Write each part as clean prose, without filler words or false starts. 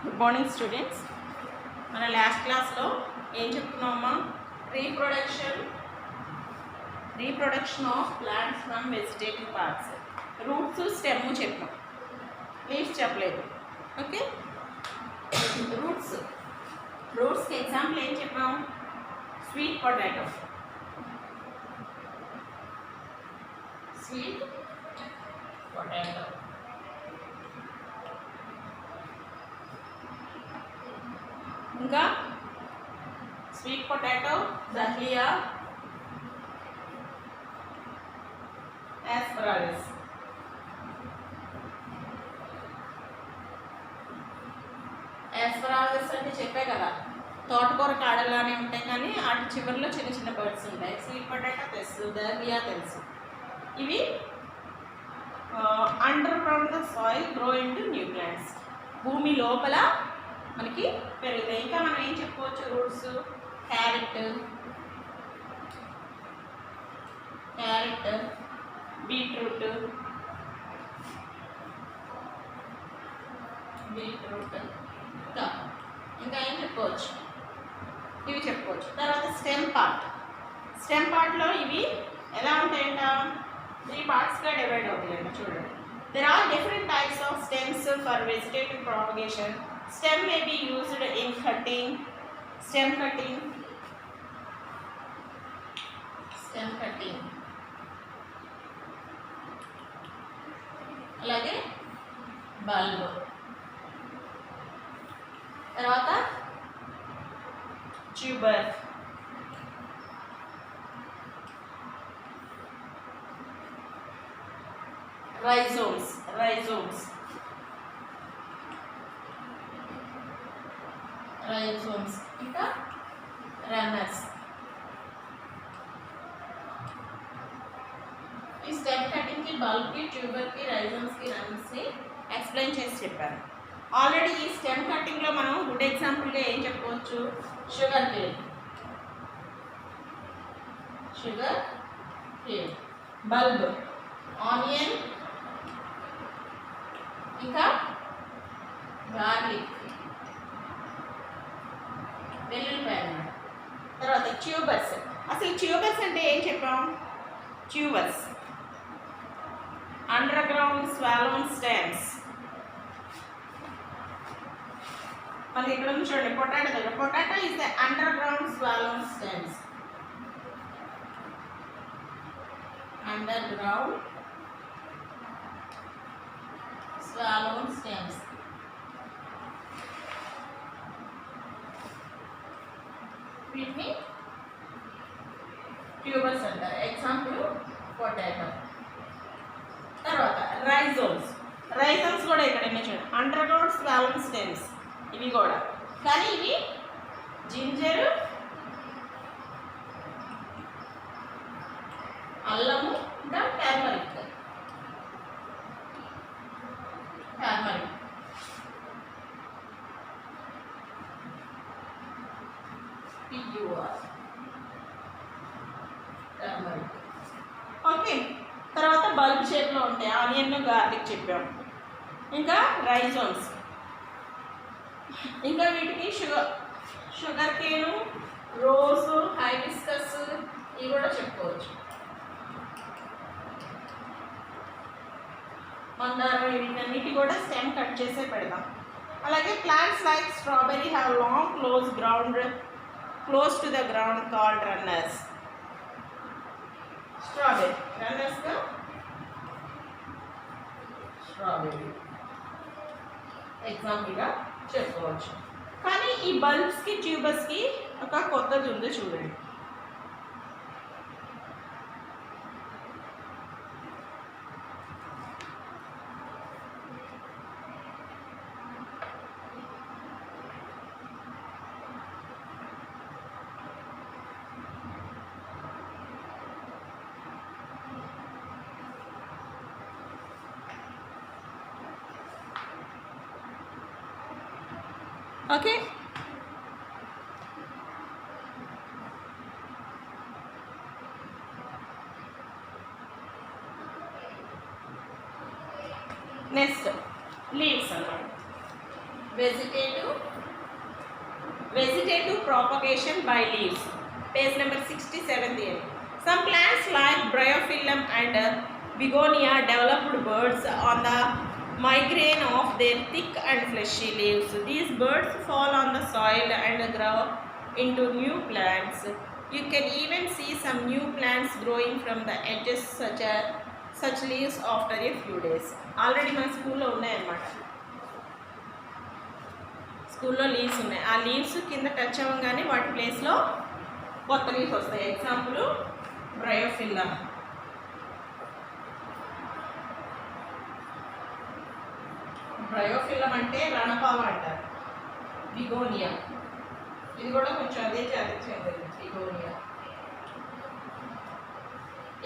Good morning students. మన last క్లాస్లో ఏం చెప్పుకున్నామా? Reproduction of plants from vegetative parts. Roots, stem చెప్పాం, లీవ్స్ చెప్పలేదు. ఓకే, రూట్స్కి ఎగ్జాంపుల్ ఏం చెప్పాం? స్వీట్ పొటాటో, ఇంకా sweet potato, dahlia, asparagus. Asparagus అంటే చెప్పే కదా, తోటకూర కాడలానే ఉంటాయి కానీ వాటి చివరిలో చిన్న చిన్న బర్డ్స్ ఉంటాయి. స్వీట్ పొటాటో తెలుసు, దహ్లియా తెలుసు. ఇవి under ground the soil grow into new plants. భూమి లోపల మనకి పెరుగుతాయి. ఇంకా మనం ఏం చెప్పుకోవచ్చు? రూట్స్, క్యారెట్, బీట్రూట్, ఇంకా ఏం చెప్పుకోవచ్చు? ఇవి చెప్పుకోవచ్చు. తర్వాత స్టెమ్ పార్ట్లో ఇవి ఎలా ఉంటాయంట? 3 పార్ట్స్గా డివైడ్ అవుతాయంట. చూడండి, there are different types of stems for vegetative propagation. Stem may be used in cutting, stem cutting, అలాగే బల్బ్. తర్వాత ట్యూబర్, rhizomes, ఇంకా రన్నర్స్. ఈ స్టెమ్ కటింగ్కి, బల్బ్కి, ట్యూబర్కి, రైజోమ్స్కి, రన్నర్స్ని ఎక్స్ప్లెయిన్ చేసి చెప్పాను ఆల్రెడీ. ఈ స్టెమ్ కటింగ్లో మనం గుడ్ ఎగ్జాంపుల్గా ఏం చెప్పుకోవచ్చు? షుగర్ కేన్, బల్బ్, ఆనియన్, ఇంకా గార్లిక్, వెల్లుల్లిపాయ అన్నమాట. తర్వాత ట్యూబర్స్. అసలు ట్యూబర్స్ అంటే ఏం చెప్పాం? Tubers underground swollen stems. మనకి ఇక్కడ ఉంది చూడండి, పొటాటో దగ్గర. Potato is the underground swollen stems. వీటిని ట్యూబర్స్ అంటారు. Example potato. తర్వాత రైజోమ్స్ కూడా ఇక్కడ చూడండి, అండర్ గ్రౌండ్ స్వాలోన్ స్టెమ్స్. ఇవి కూడా, కానీ ఇవి జింజర్, అల్లము, ఇంకా టర్మరిక్. ఓకే, తర్వాత బల్బ్ షేప్లో ఉంటాయి. ఆనియన్, గార్లిక్ చెప్పాము. ఇంకా రైజోమ్స్. ఇంకా వీటికి షుగర్ కేను, రోజ్, హైబిస్కస్, ఇవి కూడా చెప్పుకోవచ్చు. మందారం, వీటన్నిటి కూడా స్టెమ్ కట్ చేసే పెడదాం. అలాగే plants like strawberry have long close to the ground called runners. Strawberry ఎగ్జాంపుల్గా చెప్పుకోవచ్చు. కానీ ఈ బల్బ్స్కి, ట్యూబర్స్కి ఒక కొత్తది ఉంది చూడండి. ఓకే, నెక్స్ట్ లీవ్స్ అన్నమాట. vegetative propagation by leaves. Page number 67 there. Some plants like Bryophyllum and Begonia developed buds on the migraine of their thick and fleshy leaves. These buds fall on the soil and grow into new plants. You can even see some new plants growing from the edges such leaves after a few days. Already మన స్కూల్లో ఉన్నాయన్నమాట. స్కూల్లో leaves ఉన్నాయి. ఆ leaves కింద touch అవ్వగానే వాటి ప్లేస్లో కొత్త లీవ్స్ వస్తాయి. Example Bryophyllum. బ్రయోఫిల్లం అంటే రణపావ అంటారు. బిగోనియా ఇది కూడా కొంచెం అదే జాతికి చెందింది. బిగోనియా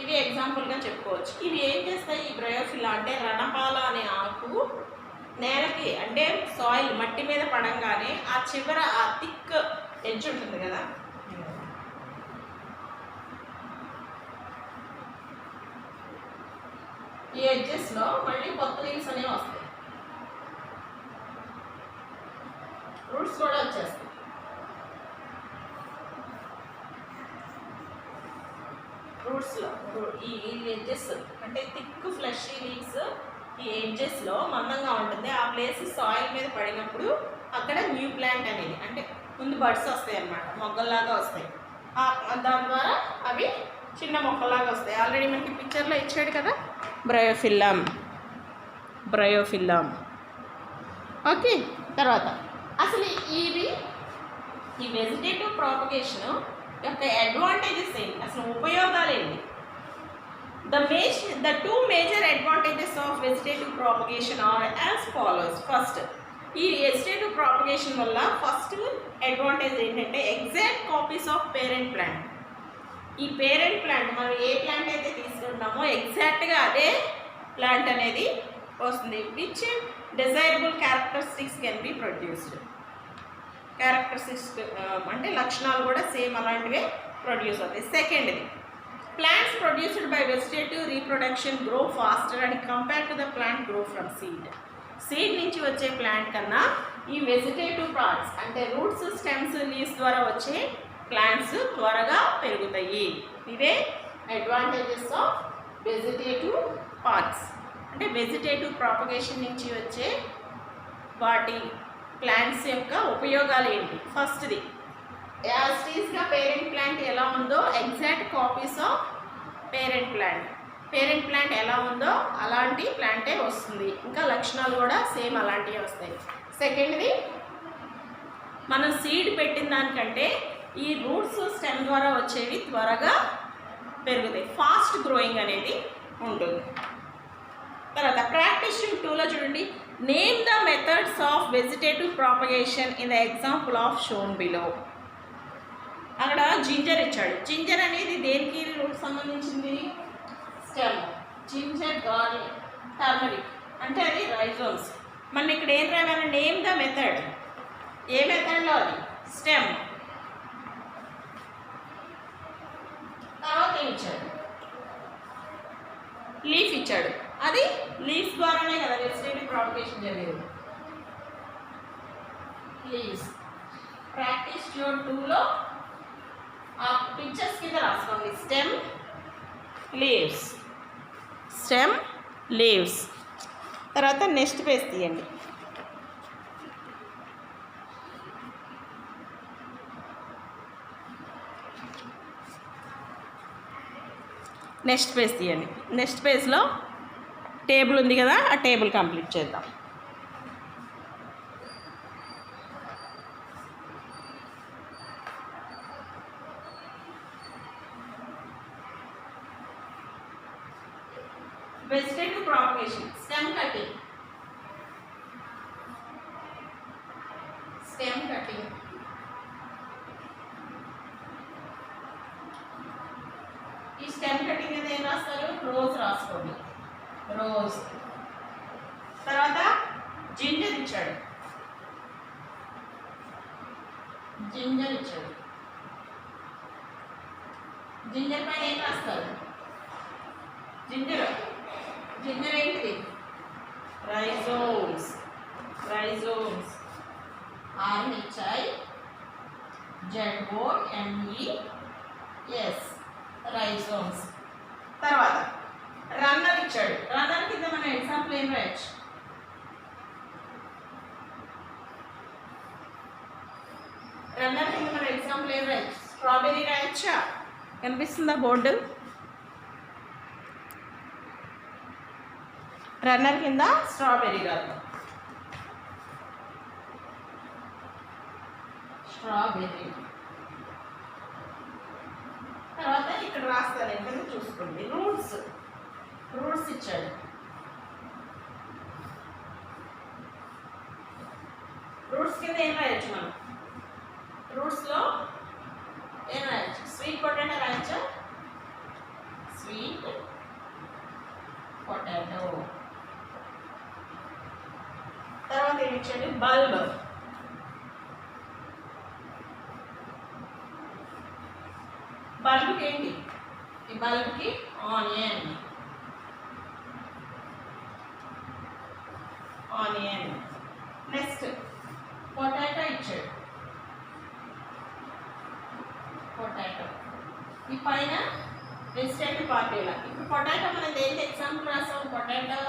ఇవి ఎగ్జాంపుల్గా చెప్పుకోవచ్చు. ఇవి ఏం చేస్తాయి? ఈ బ్రయోఫిల్లా అంటే రణపాల అనే ఆకు నేలకి అంటే సాయిల్ మట్టి మీద పడంగానే ఆ చివర ఆ థిక్ ఎడ్జ్ ఉంటుంది కదా, ఈ ఎడ్జెస్లో మళ్ళీ కొత్త లీవ్స్ అనేవి వస్తాయి. రూట్స్ కూడా వచ్చేస్తాయి. రూట్స్లో ఈ ఎడ్జెస్ అంటే థిక్ ఫ్లెషీ లీవ్స్ ఈ ఎడ్జెస్లో మందంగా ఉంటుంది. ఆ ప్లేస్ సాయిల్ మీద పడినప్పుడు అక్కడ న్యూ ప్లాంట్ అనేది అంటే ముందు బడ్స్ వస్తాయి అన్నమాట, మొగ్గల్లాగా వస్తాయి. దాని ద్వారా అవి చిన్న మొక్కలాగా వస్తాయి. ఆల్రెడీ మనకి పిక్చర్లో ఇచ్చాడు కదా బ్రయోఫిల్లం. ఓకే, తర్వాత అసలు ఈ వెజిటేటివ్ ప్రాపగేషన్ యొక్క అడ్వాంటేజెస్ ఏంటి, అసలు ఉపయోగాలు ఏంటి? The two major advantages of vegetative propagation are as follows. First, ఈ వెజిటేటివ్ ప్రాపగేషన్ వల్ల ఫస్ట్ అడ్వాంటేజ్ ఏంటంటే exact copies of parent plant. ఈ పేరెంట్ ప్లాంట్ మనం ఏ ప్లాంట్ అయితే తీసుకుంటున్నామో ఎగ్జాక్ట్గా అదే ప్లాంట్ అనేది వస్తుంది. Which desirable characteristics can be produced. Characteristics అంటే లక్షణాలు కూడా సేమ్ అలాంటివే ప్రొడ్యూస్ అవుతాయి. సెకండ్ది, plants produced by vegetative reproduction grow faster and compared to the plant grow from seed. Seed నుంచి వచ్చే ప్లాంట్ కన్నా ఈ వెజిటేటివ్ పార్ట్స్ అంటే రూట్స్, స్టెమ్స్, లీవ్స్ ద్వారా వచ్చే ప్లాంట్స్ త్వరగా పెరుగుతాయి. ఇవే అడ్వాంటేజెస్ ఆఫ్ వెజిటేటివ్ పార్ట్స్. అంటే వెజిటేటివ్ ప్రాపగేషన్ నుంచి వచ్చే వాటి ప్లాంట్స్ యొక్క ఉపయోగాలు ఏంటి? ఫస్ట్ది, యాజ్ టీస్గా పేరెంట్ ప్లాంట్ ఎలా ఉందో exact copies of parent plant ఎలా ఉందో అలాంటి ప్లాంటే వస్తుంది. ఇంకా లక్షణాలు కూడా సేమ్ అలాంటివే వస్తాయి. సెకండ్ది, మనం సీడ్ పెట్టిన దానికంటే ఈ రూట్స్, స్టెమ్ ద్వారా వచ్చేవి త్వరగా పెరుగుతాయి. ఫాస్ట్ గ్రోయింగ్ అనేది ఉంటుంది. తర్వాత ప్రాక్టీస్ 2లో చూడండి, name the methods of vegetative propagation in the example of shown below. అక్కడ జింజర్ ఇచ్చాడు. జింజర్ అనేది దేనికి రూట్ సంబంధించింది? స్టెమ్. జింజర్, గార్లిక్, టర్మరిక్ అంటే అది రైజోమ్స్. మళ్ళీ ఇక్కడ ఏం రావాలి? Name the method. ఏ మెథడ్లో? అది స్టెమ్. తర్వాత ఏం ఇచ్చాడు? లీఫ్ ఇచ్చాడు. అది లీఫ్ ద్వారానే కదా వెజిటేటివ్ ప్రాపగేషన్ జరిగేది. లీవ్స్. ప్రాక్టీస్ 2లో ఆ పిక్చర్స్ కింద రాసుకోండి. Stem, leaves. తర్వాత నెక్స్ట్ పేజ్ తీయండి. నెక్స్ట్ పేజ్లో టేబుల్ ఉంది కదా, ఆ టేబుల్ కంప్లీట్ చేద్దాం. Vegetative propagation, stem cutting. ఈ స్టెమ్ కటింగ్ అనేది ఏం రాస్తారు? రోజ్ రాసుకోండి. రోజ్. తర్వాత జింజర్ ఇచ్చాడు. జింజర్ పైన ఏం రాస్తారు? జింజర్ ఏంటిది? రైజోమ్స్. RHIZOMES rhizomes. తర్వాత రన్నర్ ఇచ్చాడు. రన్నర్ కింద మనం ఎగ్జాంపుల్ ఏం రాయొచ్చు? రన్నర్ కింద మనం ఎగ్జాంపుల్ ఏం రాయొచ్చు? స్ట్రాబెర్రీ రాయొచ్చా? కనిపిస్తుందా బోర్డు? రన్నర్ కింద స్ట్రాబెర్రీ రాదు. స్ట్రాబెర్రీ. తర్వాత ఇక్కడ రాస్తాను, ఇక్కడ చూసుకోండి. రూట్స్ ఇచ్చాడు. రూట్స్ కింద ఏం రాయొచ్చు మనం? రూట్స్లో ఏం రాయొచ్చు? స్వీట్ పొటాటో రాయొచ్చా? Sweet potato. తర్వాత ఏమి ఇచ్చాడు? బల్బ్. బల్బ్కి ఏంటి? ఈ బల్బ్కి ఆనియన్. నెక్స్ట్ పొటాటో ఇచ్చాడు. పొటాటో ఈ పైన వెజిటేబుల్ పార్టీలా. ఇప్పుడు పొటాటో మనం దేనికి ఎగ్జాంపుల్ రాసాం? Potato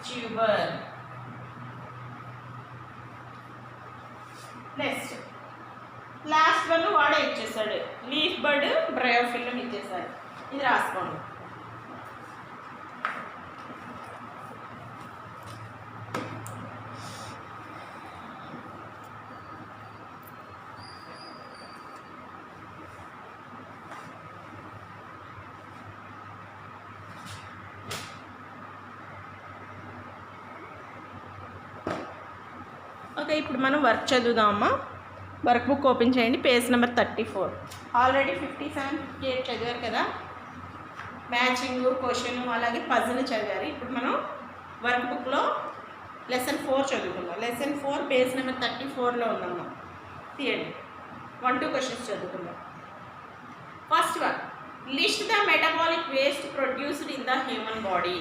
tuber. Next last one వాడే ఇచ్చేసాడు. లీఫ్ బర్డ్ బ్రయోఫిల్మ్ ఇచ్చేసాడు. ఇది రాసుకోండి. ఓకే, ఇప్పుడు మనం వర్క్ చదువుదామమ్మా. వర్క్ బుక్ ఓపెన్ చేయండి. Page number 34. ఆల్రెడీ 57, 58 చదివారు కదా. మ్యాచింగ్, క్వశ్చన్, అలాగే పజిల్ చదివారు. ఇప్పుడు మనం వర్క్ బుక్లో లెసన్ 4 చదువుకుందాం. లెసన్ 4 పేజ్ నెంబర్ 34లో ఉందమ్మా. తీయండి. 1-2 క్వశ్చన్స్ చదువుకుందాం. First one, list the metabolic waste produced in the human body.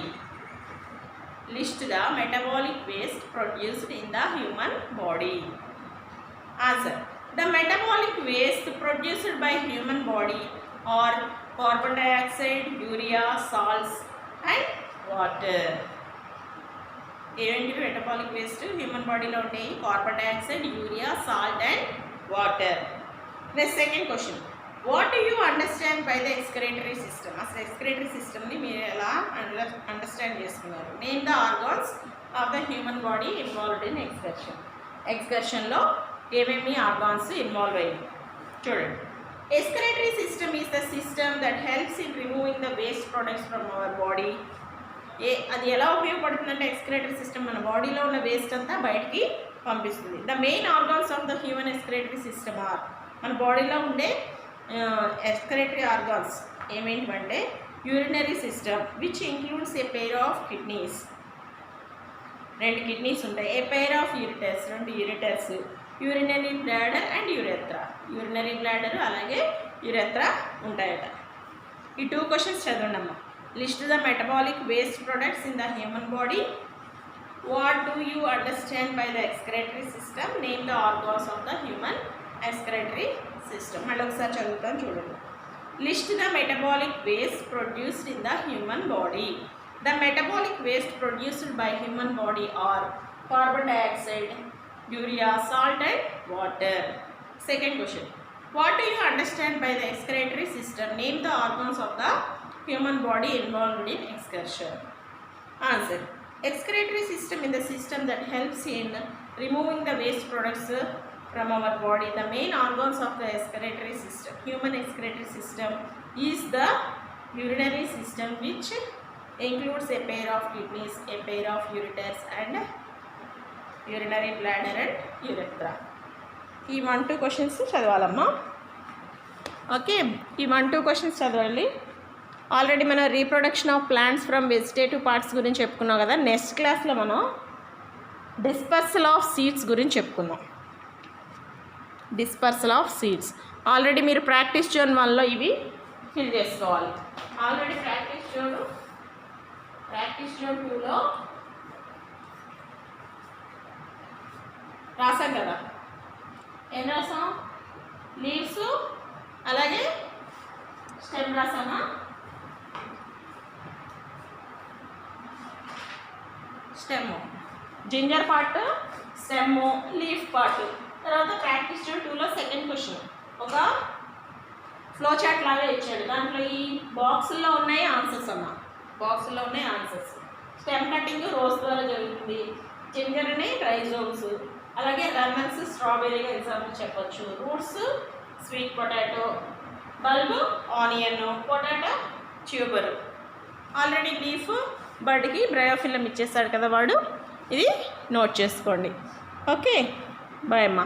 List the metabolic waste produced in the human body. Answer. The metabolic waste produced by human body are carbon dioxide, urea, salts and water. ఏంటి metabolic waste human బాడీలో ఉంటాయి? Carbon dioxide, urea, salt and water. Next second question, what do you understand by the excretory system? అసలు excretory సిస్టమ్ని మీరు ఎలా understand చేసుకున్నారు? Name the organs of the human body involved in excursion. ఎక్స్కర్షన్లో ఏమేమి organs involve అయ్యింది చూడండి. Excretory system is the system that helps in removing the waste products from our body. అది ఎలా ఉపయోగపడుతుందంటే ఎక్స్క్రేటరీ సిస్టమ్ మన బాడీలో ఉన్న వేస్ట్ అంతా బయటికి పంపిస్తుంది. The main organs of the human excretory system are, మన బాడీలో ఉండే ఎక్స్క్రేటరీ ఆర్గాన్స్ ఏమేంటంటే urinary system which includes a pair of kidneys. 2 kidneys ఉంటాయి. A pair of ureters, 2 ureters. Urinary bladder and urethra. Urinary bladder అలాగే urethra ఉంటాయట. ఈ 2 questions చదవండి అమ్మా. List the metabolic waste products in the human body. What do you understand by the excretory system? Name the organs of the human excretory system. మళ్ళీ ఒకసారి చదువుతాను చూడండి. List the metabolic waste produced in the human body. The metabolic waste produced by human body are carbon dioxide, urea, salt and water. Second question, what do you understand by the excretory system? Name the organs of the human body involved in excursion. Answer. Excretory system is the system that helps in removing the waste products from our body. The main organs of the excretory system, human excretory system, is the urinary system which includes a pair of kidneys, a pair of ureters and urinary bladder and urethra. ఈ 1-2 questions చదవాలమ్మా. Okay, ఈ 1-2 questions చదవాలి. Already మనం reproduction of plants from vegetative parts గురించి చెప్పుకున్నాం కదా. Next క్లాస్లో మనం dispersal of seeds గురించి చెప్పుకుందాం. డిస్పర్సల్ ఆఫ్ సీడ్స్ ఆల్రెడీ మీరు ప్రాక్టీస్ జోన్ 1లో ఇవి ఫిల్ చేసుకోవాలి. ఆల్రెడీ ప్రాక్టీస్ జోన్ 2లో రాసాం కదా, ఏం రాసాం? లీవ్స్ అలాగే స్టెమ్ రాసామా? Stem, ginger part, stem, leaf part. తర్వాత ప్రాక్టీస్ 2లో సెకండ్ క్వశ్చన్ ఒక ఫ్లో చార్ట్ లాగా ఇచ్చాడు. దాంట్లో ఈ బాక్సుల్లో ఉన్నాయి ఆన్సర్స్ అన్న, బాక్సుల్లో ఉన్నాయి ఆన్సర్స్. స్టెమ్ కటింగ్ రోజ్ ద్వారా జరుగుతుంది, జింజర్ని రైజోమ్స్, అలాగే లెమన్స్ స్ట్రాబెర్రీగా ఎగ్జాంపుల్ చెప్పొచ్చు, roots sweet potato, bulb onion, potato tuber. Already leaf బర్డ్కి బ్రయోఫిలం ఇచ్చేస్తాడు కదా వాడు, ఇది నోట్ చేసుకోండి. ఓకే, బాయ్ అమ్మా.